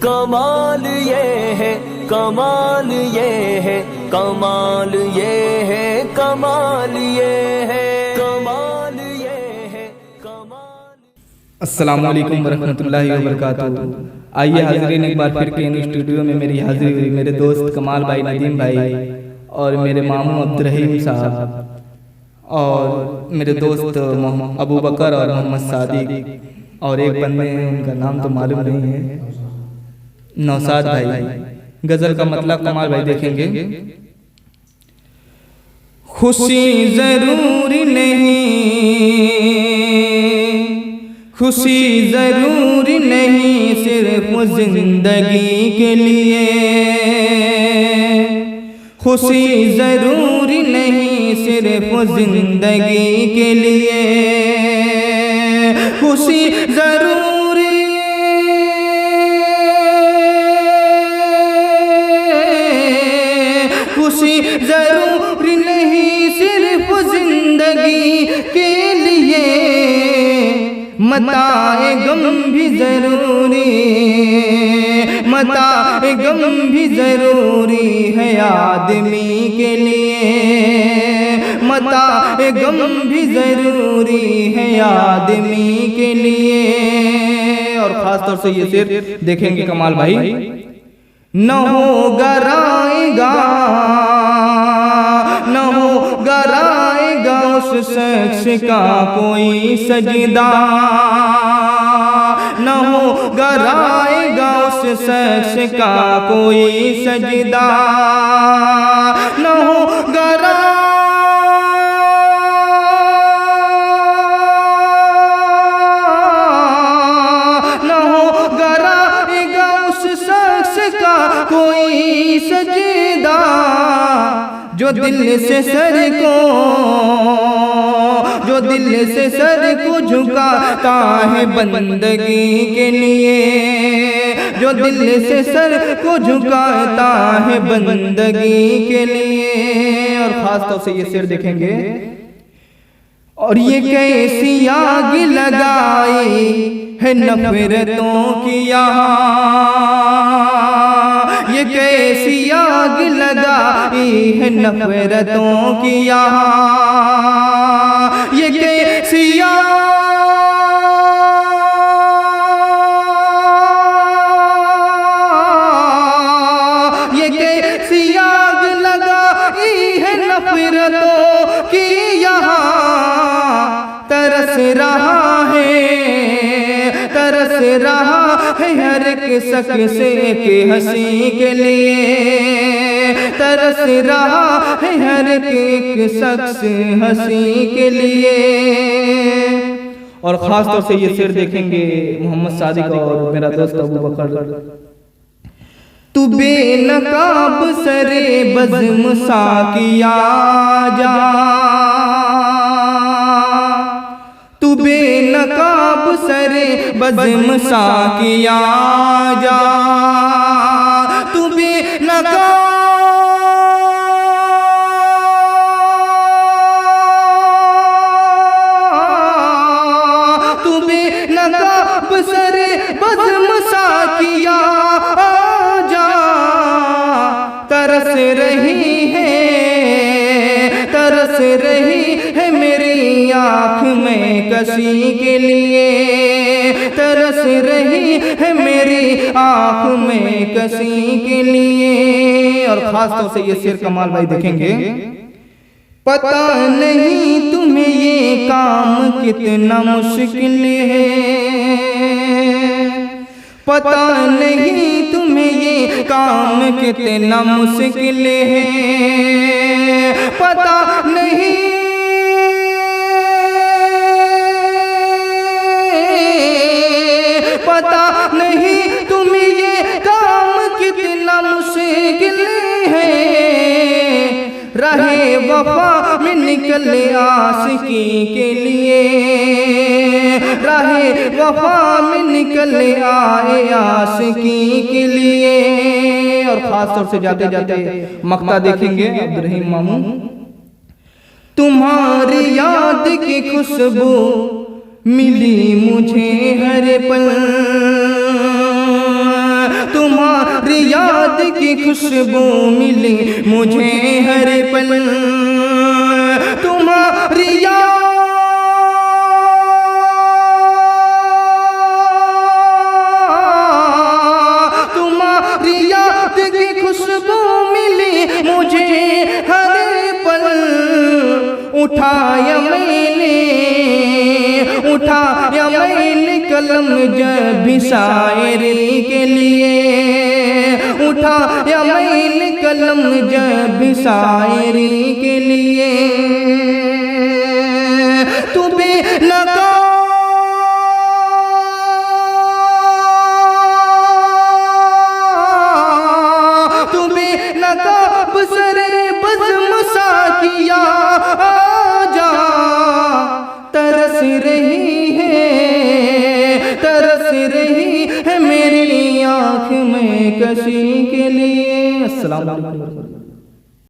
कमाल ये है, कमाल ये है, कमाल ये है, कमाल ये है, कमाल ये है, कमाल। अस्सलामु अलैकुम वरहमतुल्लाहि वबरकातुहू। आइए हाज़रीन, एक बार फिर के इन स्टूडियो में मेरी हाज़िरी हुई मेरे दोस्त कमाल भाई, नदीम भाई और मेरे मामू अब्दुर्रहीम साहब और मेरे दोस्त अबू बकर और मोहम्मद सादिक और एक बंदे हैं, उनका नाम तो मालूम नहीं है, नौसाद भाई। गज़ल का मतलब कमाल भाई देखेंगे। खुशी ज़रूरी नहीं, खुशी ज़रूरी नहीं सिर्फ जिंदगी के लिए, खुशी ज़रूरी नहीं सिर्फ जिंदगी के लिए, खुशी ज़रूरी खुशी ज़रूरी नहीं सिर्फ जिंदगी के लिए, मताए गम भी ज़रूरी, मताए गम भी ज़रूरी है आदमी के लिए, मताए गम भी ज़रूरी है आदमी के लिए। और ख़ास तौर से ये शेर देखेंगे कमाल भाई। न होगा राएगा, न होगा राएगा उस शख्स का कोई सजदा, न होगा राएगा उस शख्स का कोई सजदा, न होगा कोई सजदा, जो दिल से सर को, जो दिल से सर को झुकाता है बंदगी के लिए, जो दिल से सर को झुकाता है बंदगी के लिए। और खास तौर से ये शेर देखेंगे। और ये कैसी आग लगाई है नफरतों की यहाँ, ये कैसी आग लगाई है नफरतों की यहाँ, ये कैसी ये कैसी आग लगाई है नफरतों की यहाँ, तरस रहा है, तरस रहा है हर एक शख्स के हंसी के लिए, तरस रहा है हर एक शख्स हंसी के लिए। और खास तौर से ये शेर देखेंगे मोहम्मद सादिक और मेरा दोस्त अबू बकर। तू बेनकाब सरे बज़्म साकिया जा, तू बेनकाब सरे बज़्म साकिया जा, तू बेनकाब सरे बज़्म साकिया जा, तरस रही है, तरस रही है मेरी आँख में कसी के लिए, तरस रही है मेरी आँख में कसी के लिए। और खास तौर से ये शेर कमाल भाई देखेंगे। पता नहीं तुम्हें ये काम कितना मुश्किल है, पता नहीं तुम्हें ये काम कितना मुश्किल है, पता नहीं पता नहीं तुम्हें ये काम कितना मुश्किल है, रहे वफा में निकल आशिकी के लिए, रहे वफा में निकल आए आशिकी के लिए। और खास तौर से जाते जाते मक्ता देखेंगे अब्दुर्रहीम मामू। तुम्हारी याद की खुशबू मिली मुझे हर पल, याद की खुशबू मिली मुझे हर पल, तुम्हारी याद की खुशबू मिली मुझे हर पल। उठाया मैंने कलम जब भी शायरी के लिए, उठाया मैंने कलम जब भी शायरी के लिए। तू बेनकाब सरे बज़्म सा किया, आजा तरस रही है मेरी आँख में कशी के लिए। अस्सलाम वालेकुम।